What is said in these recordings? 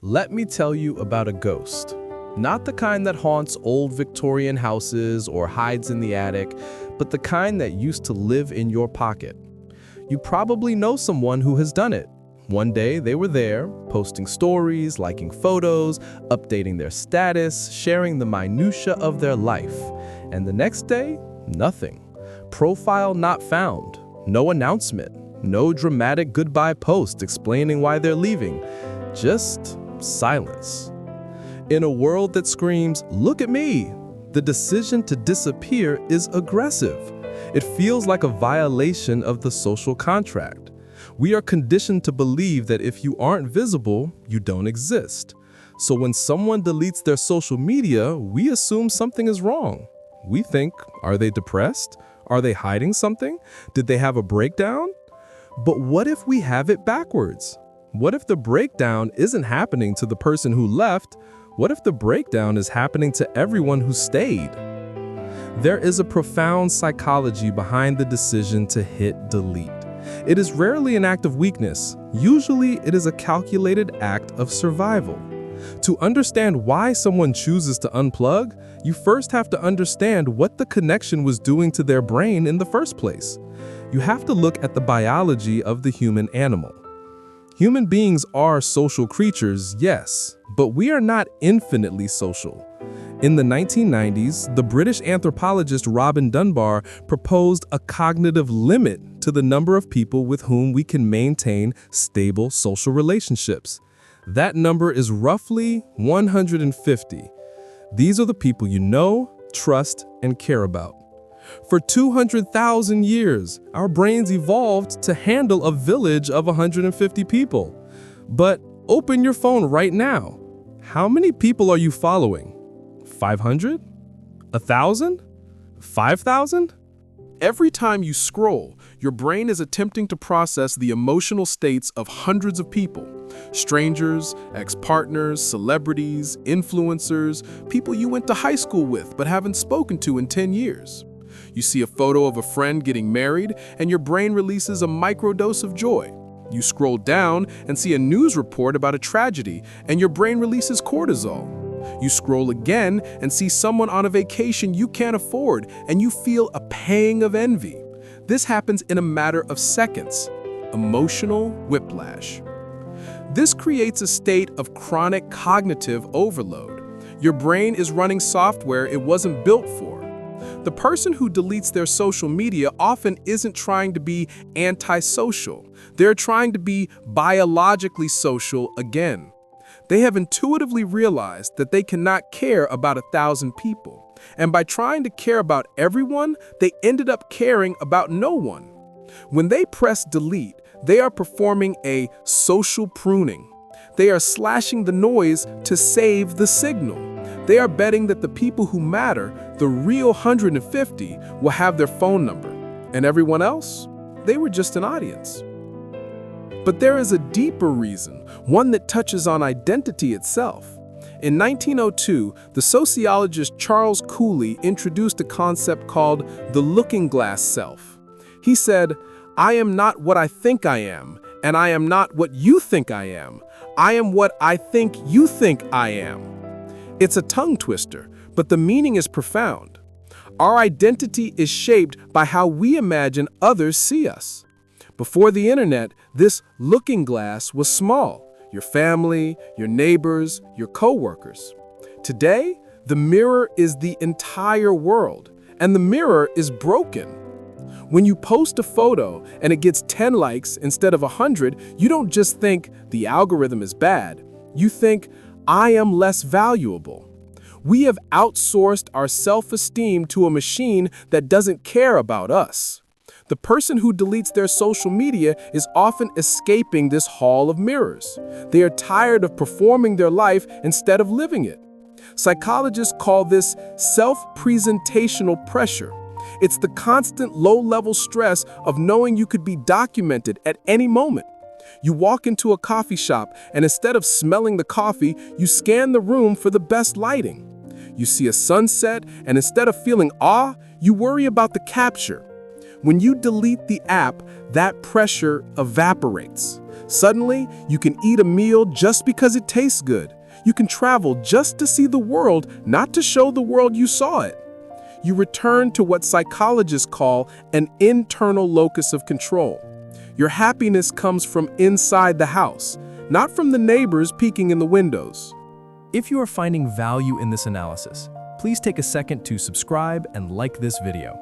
Let me tell you about a ghost. Not the kind that haunts old Victorian houses or hides in the attic, but the kind that used to live in your pocket. You probably know someone who has done it. One day they were there, posting stories, liking photos, updating their status, sharing the minutia of their life. And the next day, nothing. Profile not found. No announcement. No dramatic goodbye post explaining why they're leaving. Just silence. In a world that screams, "Look at me!" the decision to disappear is aggressive. It feels like a violation of the social contract. We are conditioned to believe that if you aren't visible, you don't exist. So when someone deletes their social media, we assume something is wrong. We think, are they depressed? Are they hiding something? Did they have a breakdown? But what if we have it backwards? What if the breakdown isn't happening to the person who left? What if the breakdown is happening to everyone who stayed? There is a profound psychology behind the decision to hit delete. It is rarely an act of weakness. Usually, it is a calculated act of survival. To understand why someone chooses to unplug, you first have to understand what the connection was doing to their brain in the first place. You have to look at the biology of the human animal. Human beings are social creatures, yes, but we are not infinitely social. In the 1990s, the British anthropologist Robin Dunbar proposed a cognitive limit to the number of people with whom we can maintain stable social relationships. That number is roughly 150. These are the people you know, trust, and care about. For 200,000 years, our brains evolved to handle a village of 150 people. But open your phone right now. How many people are you following? 500? 1,000? 5,000? Every time you scroll, your brain is attempting to process the emotional states of hundreds of people. Strangers, ex-partners, celebrities, influencers, people you went to high school with but haven't spoken to in 10 years. You see a photo of a friend getting married, and your brain releases a microdose of joy. You scroll down and see a news report about a tragedy, and your brain releases cortisol. You scroll again and see someone on a vacation you can't afford, and you feel a pang of envy. This happens in a matter of seconds. Emotional whiplash. This creates a state of chronic cognitive overload. Your brain is running software it wasn't built for. The person who deletes their social media often isn't trying to be antisocial. They're trying to be biologically social again. They have intuitively realized that they cannot care about 1,000 people. And by trying to care about everyone, they ended up caring about no one. When they press delete, they are performing a social pruning. They are slashing the noise to save the signal. They are betting that the people who matter, the real 150, will have their phone number. And everyone else? They were just an audience. But there is a deeper reason, one that touches on identity itself. In 1902, the sociologist Charles Cooley introduced a concept called the looking-glass self. He said, "I am not what I think I am, and I am not what you think I am. I am what I think you think I am." It's a tongue twister, but the meaning is profound. Our identity is shaped by how we imagine others see us. Before the internet, this looking glass was small: your family, your neighbors, your coworkers. Today, the mirror is the entire world, and the mirror is broken. When you post a photo and it gets 10 likes instead of 100, you don't just think the algorithm is bad. You think, I am less valuable. We have outsourced our self-esteem to a machine that doesn't care about us. The person who deletes their social media is often escaping this hall of mirrors. They are tired of performing their life instead of living it. Psychologists call this self-presentational pressure. It's the constant low-level stress of knowing you could be documented at any moment. You walk into a coffee shop, and instead of smelling the coffee, you scan the room for the best lighting. You see a sunset, and instead of feeling awe, you worry about the capture. When you delete the app, that pressure evaporates. Suddenly, you can eat a meal just because it tastes good. You can travel just to see the world, not to show the world you saw it. You return to what psychologists call an internal locus of control. Your happiness comes from inside the house, not from the neighbors peeking in the windows. If you are finding value in this analysis, please take a second to subscribe and like this video.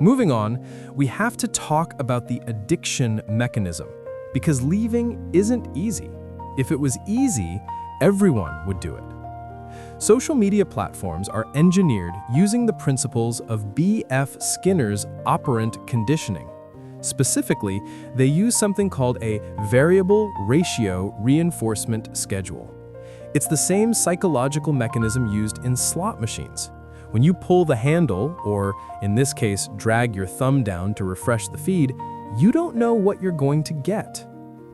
Moving on, we have to talk about the addiction mechanism, because leaving isn't easy. If it was easy, everyone would do it. Social media platforms are engineered using the principles of B.F. Skinner's operant conditioning. Specifically, they use something called a variable ratio reinforcement schedule. It's the same psychological mechanism used in slot machines. When you pull the handle, or in this case, drag your thumb down to refresh the feed, you don't know what you're going to get.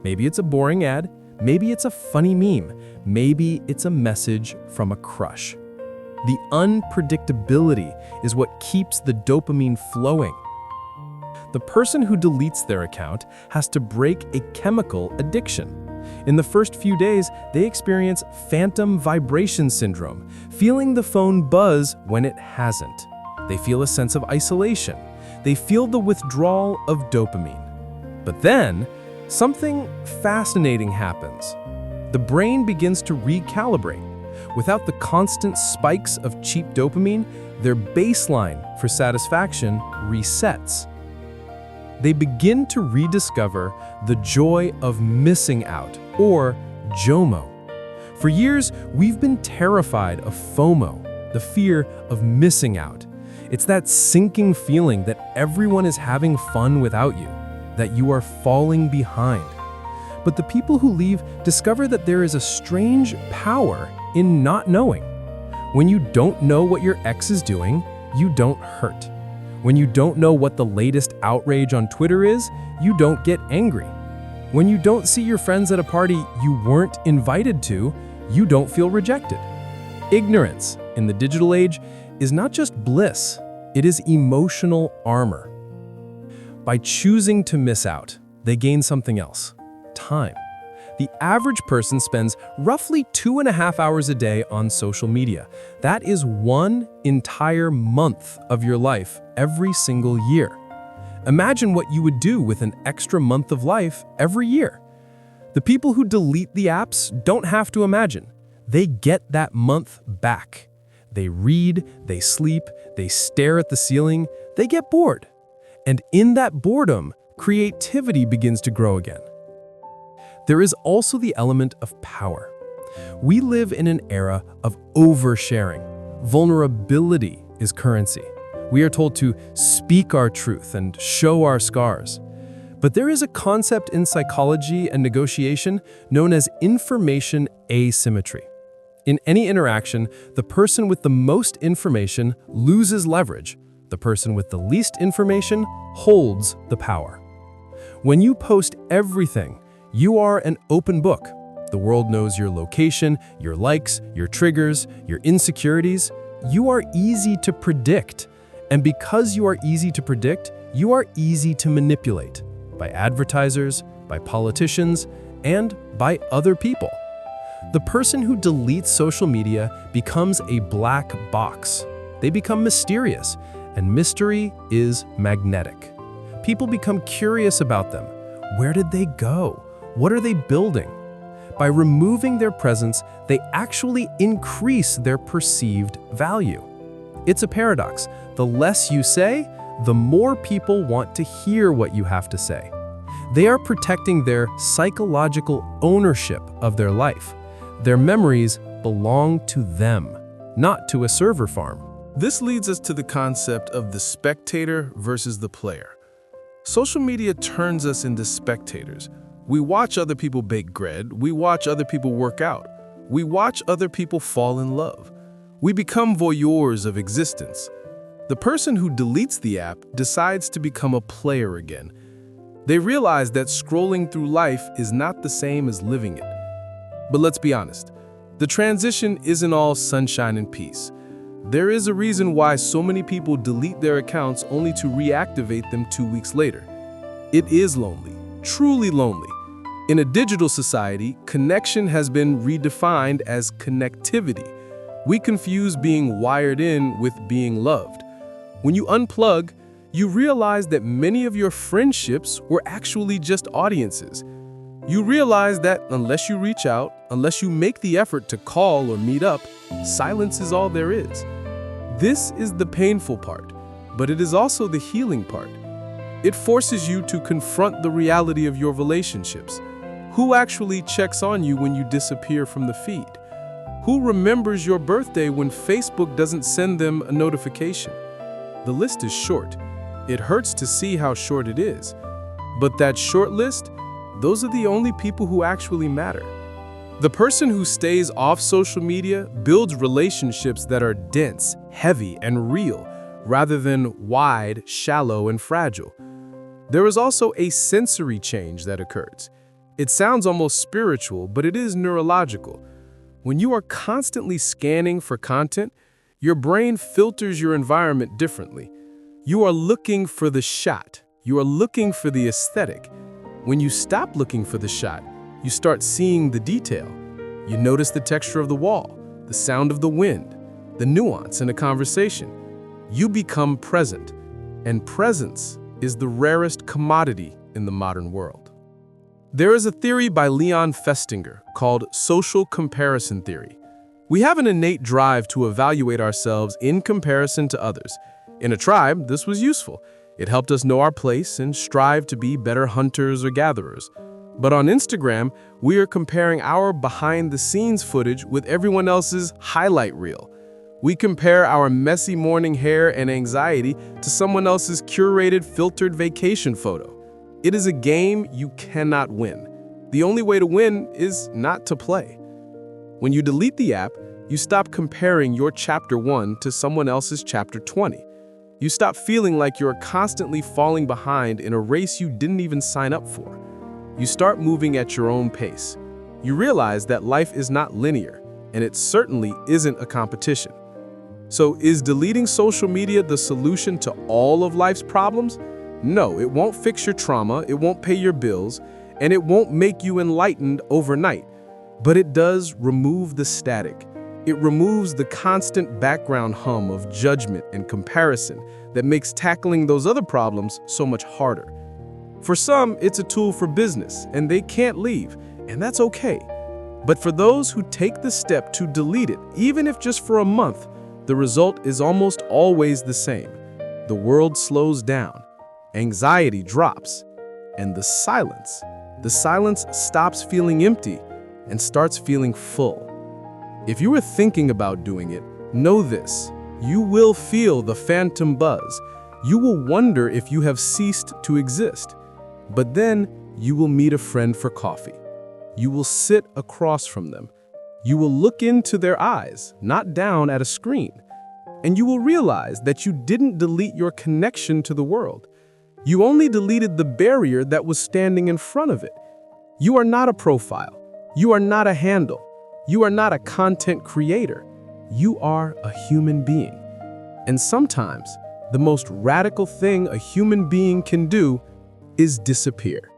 Maybe it's a boring ad, maybe it's a funny meme, maybe it's a message from a crush. The unpredictability is what keeps the dopamine flowing. The person who deletes their account has to break a chemical addiction. In the first few days, they experience phantom vibration syndrome, feeling the phone buzz when it hasn't. They feel a sense of isolation. They feel the withdrawal of dopamine. But then, something fascinating happens. The brain begins to recalibrate. Without the constant spikes of cheap dopamine, their baseline for satisfaction resets. They begin to rediscover the joy of missing out, or JOMO. For years, we've been terrified of FOMO, the fear of missing out. It's that sinking feeling that everyone is having fun without you, that you are falling behind. But the people who leave discover that there is a strange power in not knowing. When you don't know what your ex is doing, you don't hurt. When you don't know what the latest outrage on Twitter is, you don't get angry. When you don't see your friends at a party you weren't invited to, you don't feel rejected. Ignorance in the digital age is not just bliss, it is emotional armor. By choosing to miss out, they gain something else: time. The average person spends roughly 2.5 hours a day on social media. That is 1 entire month of your life every single year. Imagine what you would do with an extra month of life every year. The people who delete the apps don't have to imagine. They get that month back. They read, they sleep, they stare at the ceiling, they get bored. And in that boredom, creativity begins to grow again. There is also the element of power. We live in an era of oversharing. Vulnerability is currency. We are told to speak our truth and show our scars. But there is a concept in psychology and negotiation known as information asymmetry. In any interaction, the person with the most information loses leverage. The person with the least information holds the power. When you post everything, you are an open book. The world knows your location, your likes, your triggers, your insecurities. You are easy to predict. And because you are easy to predict, you are easy to manipulate by advertisers, by politicians, and by other people. The person who deletes social media becomes a black box. They become mysterious, and mystery is magnetic. People become curious about them. Where did they go? What are they building? By removing their presence, they actually increase their perceived value. It's a paradox. The less you say, the more people want to hear what you have to say. They are protecting their psychological ownership of their life. Their memories belong to them, not to a server farm. This leads us to the concept of the spectator versus the player. Social media turns us into spectators. We watch other people bake bread. We watch other people work out. We watch other people fall in love. We become voyeurs of existence. The person who deletes the app decides to become a player again. They realize that scrolling through life is not the same as living it. But let's be honest, the transition isn't all sunshine and peace. There is a reason why so many people delete their accounts only to reactivate them 2 weeks later. It is lonely, truly lonely. In a digital society, connection has been redefined as connectivity. We confuse being wired in with being loved. When you unplug, you realize that many of your friendships were actually just audiences. You realize that unless you reach out, unless you make the effort to call or meet up, silence is all there is. This is the painful part, but it is also the healing part. It forces you to confront the reality of your relationships. Who actually checks on you when you disappear from the feed? Who remembers your birthday when Facebook doesn't send them a notification? The list is short. It hurts to see how short it is. But that short list, those are the only people who actually matter. The person who stays off social media builds relationships that are dense, heavy, and real, rather than wide, shallow, and fragile. There is also a sensory change that occurs. It sounds almost spiritual, but it is neurological. When you are constantly scanning for content, your brain filters your environment differently. You are looking for the shot. You are looking for the aesthetic. When you stop looking for the shot, you start seeing the detail. You notice the texture of the wall, the sound of the wind, the nuance in a conversation. You become present, and presence is the rarest commodity in the modern world. There is a theory by Leon Festinger called social comparison theory. We have an innate drive to evaluate ourselves in comparison to others. In a tribe, this was useful. It helped us know our place and strive to be better hunters or gatherers. But on Instagram, we are comparing our behind-the-scenes footage with everyone else's highlight reel. We compare our messy morning hair and anxiety to someone else's curated, filtered vacation photo. It is a game you cannot win. The only way to win is not to play. When you delete the app, you stop comparing your chapter 1 to someone else's chapter 20. You stop feeling like you're constantly falling behind in a race you didn't even sign up for. You start moving at your own pace. You realize that life is not linear, and it certainly isn't a competition. So is deleting social media the solution to all of life's problems? No, it won't fix your trauma, it won't pay your bills, and it won't make you enlightened overnight. But it does remove the static. It removes the constant background hum of judgment and comparison that makes tackling those other problems so much harder. For some, it's a tool for business, and they can't leave, and that's okay. But for those who take the step to delete it, even if just for a month, the result is almost always the same. The world slows down, anxiety drops, and the silence stops feeling empty and starts feeling full. If you were thinking about doing it, know this: you will feel the phantom buzz. You will wonder if you have ceased to exist. But then you will meet a friend for coffee. You will sit across from them. You will look into their eyes, not down at a screen. And you will realize that you didn't delete your connection to the world. You only deleted the barrier that was standing in front of it. You are not a profile. You are not a handle. You are not a content creator. You are a human being. And sometimes, the most radical thing a human being can do is disappear.